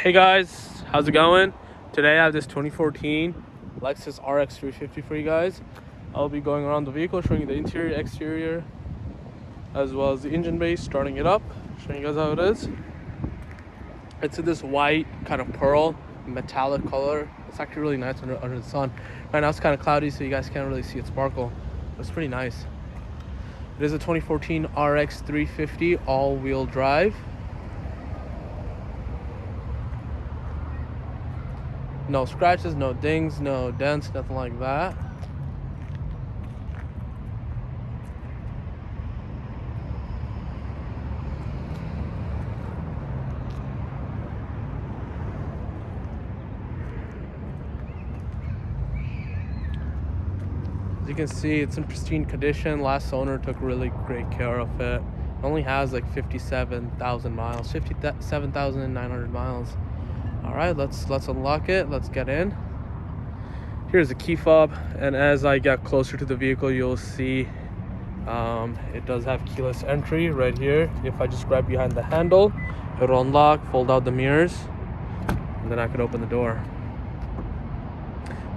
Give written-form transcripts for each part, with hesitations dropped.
Hey guys, how's it going? Today I have this 2014 Lexus RX 350 for you guys. I'll be going around the vehicle, showing you the interior, exterior, as well as the engine base, starting it up, showing you guys how it is. It's in this white kind of pearl metallic color. It's actually really nice under the sun. Right now it's kind of cloudy, so you guys can't really see it sparkle, but it's pretty nice. It is a 2014 RX 350 all-wheel drive. No scratches, no dings, no dents, nothing like that. As you can see, it's in pristine condition. Last owner took really great care of it. It only has like 57,000 miles, 57,900 miles. All right, let's unlock it. Let's get in. Here's the key fob, and as I get closer to the vehicle, you'll see it does have keyless entry right here. If I just grab behind the handle, it'll unlock, fold out the mirrors, and then I can open the door.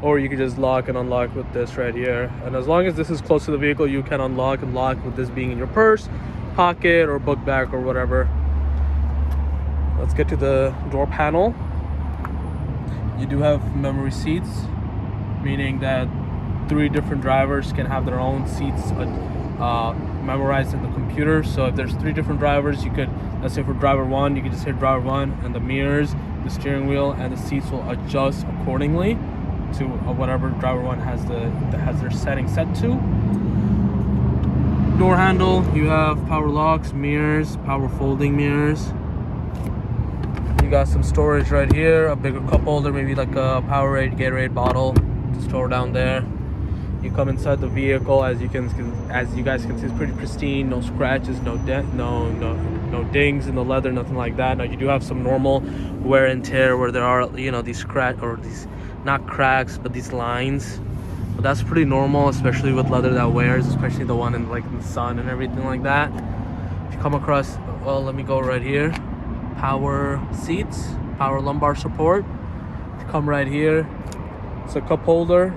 Or you can just lock and unlock with this right here. And as long as this is close to the vehicle, you can unlock and lock with this being in your purse, pocket, or book bag, or whatever. Let's get to the door panel. You do have memory seats, meaning that 3 different drivers can have their own seats memorized in the computer. So if there's 3 different drivers, you could, let's say for driver 1, you could just hit driver 1, and the mirrors, the steering wheel, and the seats will adjust accordingly to whatever driver 1 has their setting set to. Door handle, you have power locks, mirrors, power folding mirrors. You got some storage right here, a bigger cup holder, maybe like a Powerade, Gatorade bottle to store down there. You come inside the vehicle, as you guys can see, it's pretty pristine. No scratches, no dent, no dings in the leather, nothing like that. Now you do have some normal wear and tear where there are, these not cracks, but these lines. But that's pretty normal, especially with leather that wears, especially the one in the sun and everything like that. If you come across, well, let me go right here. Power seats, power lumbar support. If you come right here, it's a cup holder,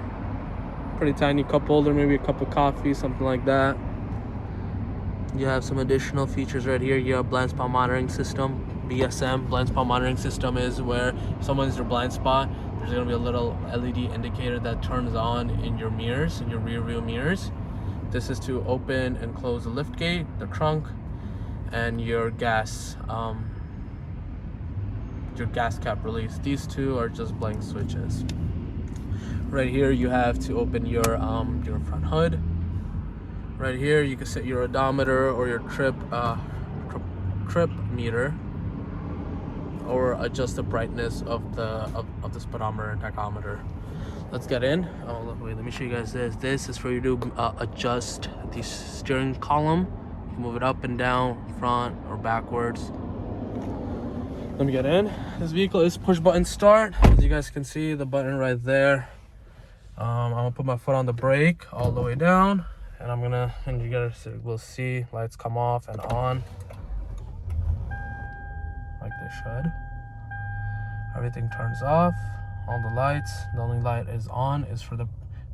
pretty tiny cup holder, maybe a cup of coffee, something like that. You have some additional features right here. You have blind spot monitoring system, BSM. Blind spot monitoring system is where if someone's in your blind spot, there's going to be a little LED indicator that turns on in your mirrors, in your rear view mirrors. This is to open and close the lift gate, the trunk, and your gas cap release. These 2 are just blank switches. Right here you have to open your front hood. Right here you can set your odometer or your trip meter, or adjust the brightness of the speedometer and tachometer. Let's get in. Oh, wait, let me show you guys this. This is for you to adjust the steering column. You can move it up and down, front or backwards. Let me get in. This vehicle is push button start. As you guys can see, the button right there. I'm gonna put my foot on the brake all the way down, and you guys will see lights come off and on like they should. Everything turns off, all the lights. The only light is on is for the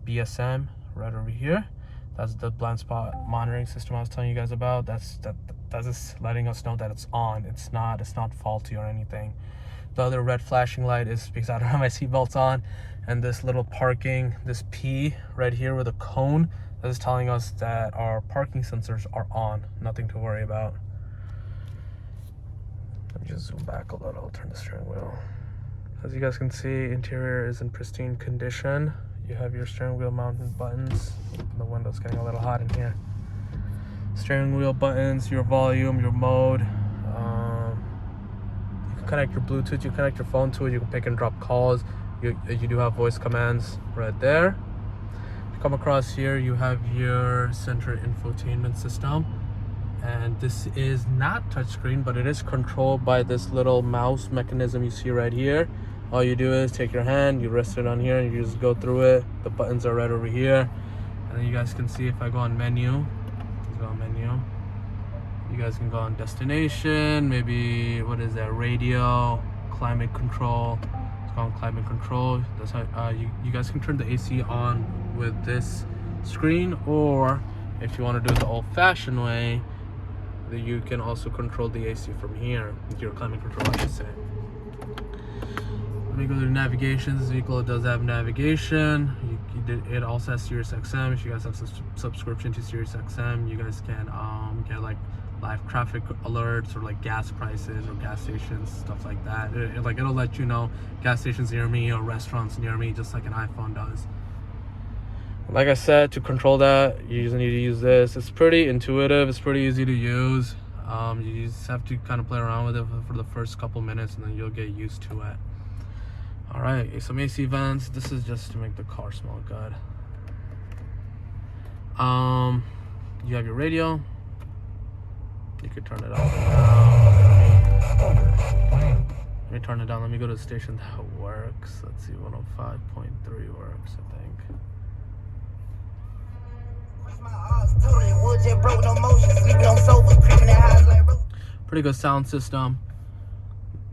BSM right over here. That's the blind spot monitoring system I was telling you guys about. That's just letting us know that it's on. It's not faulty or anything. The other red flashing light is because I don't have my seatbelts on, and this little parking, this P right here with a cone, that is telling us that our parking sensors are on. Nothing to worry about. Let me just zoom back a little, turn the steering wheel. As you guys can see, interior is in pristine condition. You have your steering wheel mounted buttons. The window's getting a little hot in here. Steering wheel buttons, your volume, your mode. You can connect your Bluetooth, you connect your phone to it, you can pick and drop calls. You do have voice commands right there. If you come across here, you have your center infotainment system. And this is not touchscreen, but it is controlled by this little mouse mechanism you see right here. All you do is take your hand, you rest it on here, and you just go through it. The buttons are right over here. And then you guys can see if I go on menu, you guys can go on destination, maybe, what is that, radio, climate control. It's called climate control. That's how you guys can turn the AC on with this screen, or if you want to do it the old-fashioned way, you can also control the AC from here with your climate control, I should say. Let me go to navigation. This vehicle does have navigation. It also has Sirius XM. If you guys have subscription to Sirius XM, you guys can get like live traffic alerts or like gas prices or gas stations, stuff like that. It'll let you know gas stations near me or restaurants near me, just like an iPhone does. Like I said, to control that, you just need to use this. It's pretty intuitive. It's pretty easy to use. You just have to kind of play around with it for the first couple minutes, and then you'll get used to it. All right, some AC vents. This is just to make the car smell good. You have your radio. You could turn it up and down. Let me turn it down. Let me go to the station that works. Let's see, 105.3 works, I think. Pretty good sound system.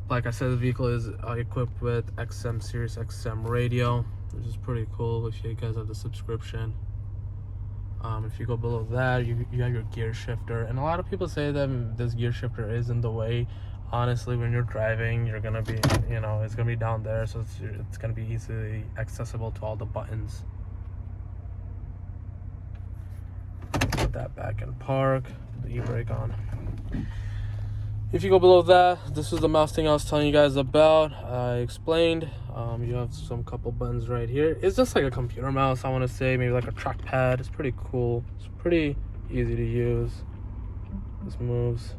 Like I said, the vehicle is equipped with Sirius XM radio, which is pretty cool if you guys have the subscription. If you go below that, you have your gear shifter, and a lot of people say that this gear shifter is in the way. Honestly, when you're driving, you're gonna be, it's gonna be down there, so it's gonna be easily accessible to all the buttons. Put that back in park. The e-brake on. If you go below that, this is the mouse thing I was telling you guys about. I explained. You have some couple buttons right here. It's just like a computer mouse, I want to say, maybe like a trackpad. It's pretty cool. It's pretty easy to use. This moves.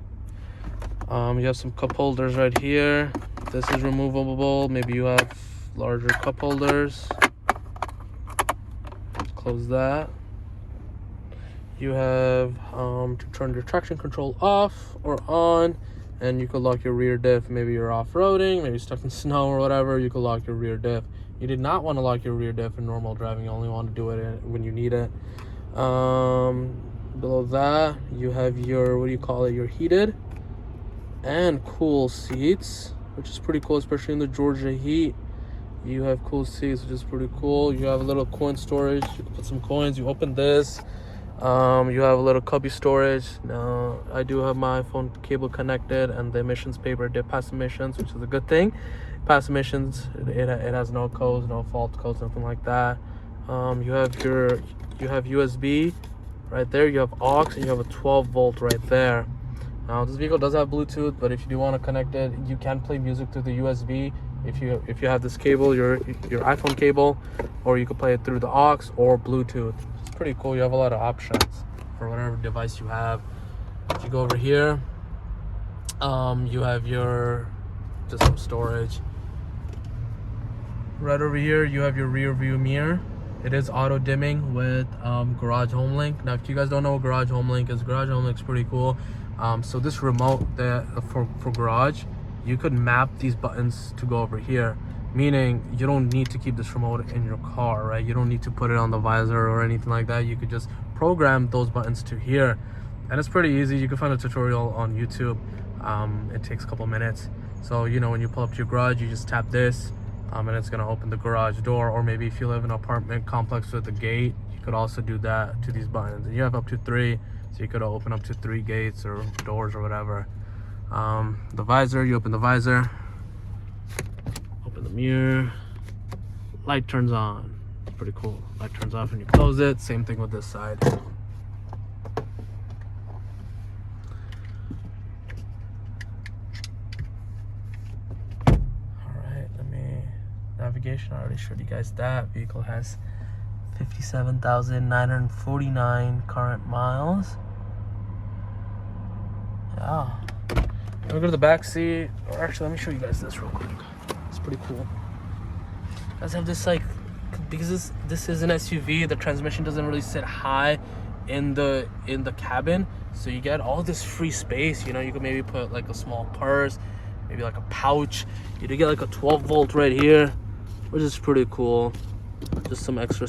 You have some cup holders right here. This is removable. Maybe you have larger cup holders. Close that. You have to turn your traction control off or on, and you could lock your rear diff. Maybe you're off-roading, maybe stuck in snow or whatever, you could lock your rear diff. You did not want to lock your rear diff in normal driving. You only want to do it when you need it. Below that, you have your, your heated and cool seats, which is pretty cool, especially in the Georgia heat. You have cool seats, which is pretty cool. You have a little coin storage. You can put some coins. You open this. You have a little cubby storage. Now, I do have my iPhone cable connected, and the emissions paper did pass emissions, which is a good thing. Pass emissions, it has no codes, no fault codes, nothing like that. You have USB right there. You have aux, and you have a 12-volt right there. Now, this vehicle does have Bluetooth, but if you do want to connect it, you can play music through the USB. If you have this cable, your iPhone cable, or you could play it through the aux or Bluetooth. It's pretty cool. You have a lot of options for whatever device you have. If you go over here, you have just some storage. Right over here, you have your rear view mirror. It is auto dimming with Garage Home Link. Now, if you guys don't know what Garage Home Link is, Garage Home Link is pretty cool. So this remote for Garage, you could map these buttons to go over here, meaning you don't need to keep this remote in your car, right? You don't need to put it on the visor or anything like that. You could just program those buttons to here, and it's pretty easy. You can find a tutorial on YouTube. It takes a couple minutes. So when you pull up to your garage, you just tap this, and it's gonna open the garage door. Or maybe if you live in an apartment complex with a gate, you could also do that to these buttons. And you have up to 3, so you could open up to 3 gates or doors or whatever. The visor, you open the visor, open the mirror, light turns on. It's pretty cool. Light turns off when you close it. Same thing with this side. Alright, navigation, I already showed you guys that. Vehicle has 57,949 current miles. Yeah. Let me go to the back seat, or actually, let me show you guys this real quick. It's pretty cool. You guys have this, because this is an SUV, the transmission doesn't really sit high in the cabin, so you get all this free space. You could maybe put like a small purse, maybe like a pouch. You do get like a 12-volt right here, which is pretty cool. Just some extra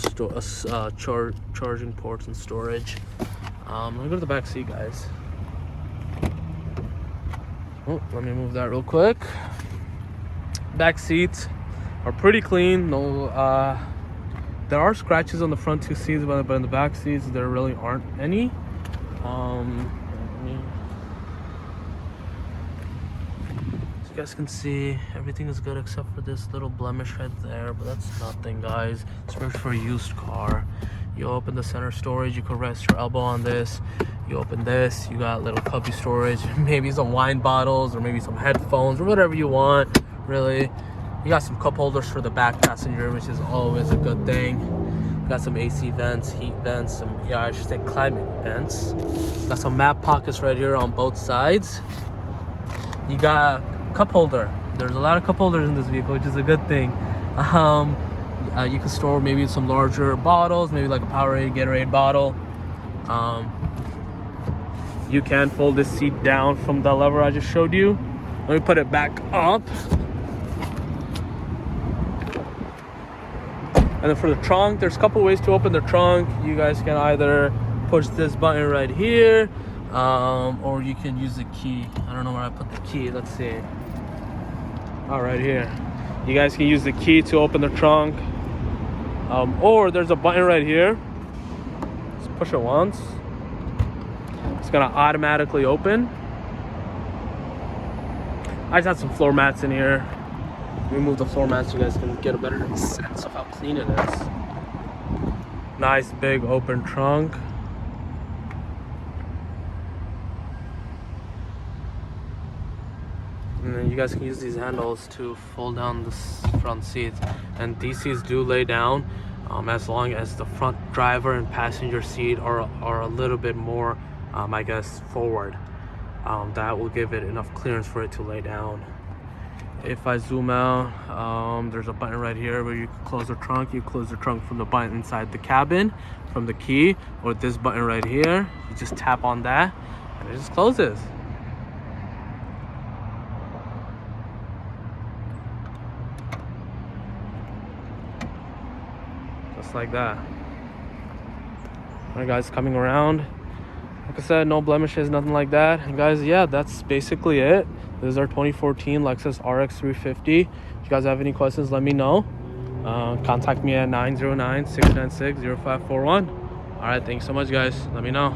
charging ports and storage. Let me go to the back seat, guys. Oh, let me move that real quick. Back seats are pretty clean. No, there are scratches on the front two seats, but in the back seats there really aren't any. As you guys can see, everything is good except for this little blemish right there, but that's nothing, guys. Especially for a used car. You open the center storage, you can rest your elbow on this. You open this, you got little cubby storage, maybe some wine bottles or maybe some headphones or whatever you want, really. You got some cup holders for the back passenger, which is always a good thing. You got some AC vents, heat vents, some, yeah, I should say climate vents. Got some map pockets right here on both sides. You got cup holder. There's a lot of cup holders in this vehicle, which is a good thing. You can store maybe some larger bottles, maybe like a Powerade, Gatorade bottle. You can fold this seat down from the lever I just showed you. Let me put it back up. And then for the trunk, there's a couple ways to open the trunk. You guys can either push this button right here, or you can use the key. I don't know where I put the key. Let's see. Oh, right here. You guys can use the key to open the trunk. Or there's a button right here. Just push it once. It's gonna automatically open. I just had some floor mats in here. Remove the floor mats so you guys can get a better sense of how clean it is. Nice big open trunk. And then you guys can use these handles to fold down the front seats. And these seats do lay down as long as the front driver and passenger seat are a little bit more, I guess, forward. That will give it enough clearance for it to lay down. If I zoom out, there's a button right here where you can close the trunk. You close the trunk from the button inside the cabin, from the key, or this button right here. You just tap on that and it just closes. Just like that. Alright guys, coming around. Like I said, no blemishes, nothing like that. And guys, yeah, that's basically it. This is our 2014 Lexus RX 350. If you guys have any questions, let me know. Contact me at 909-696-0541. All right, thanks so much, guys. Let me know.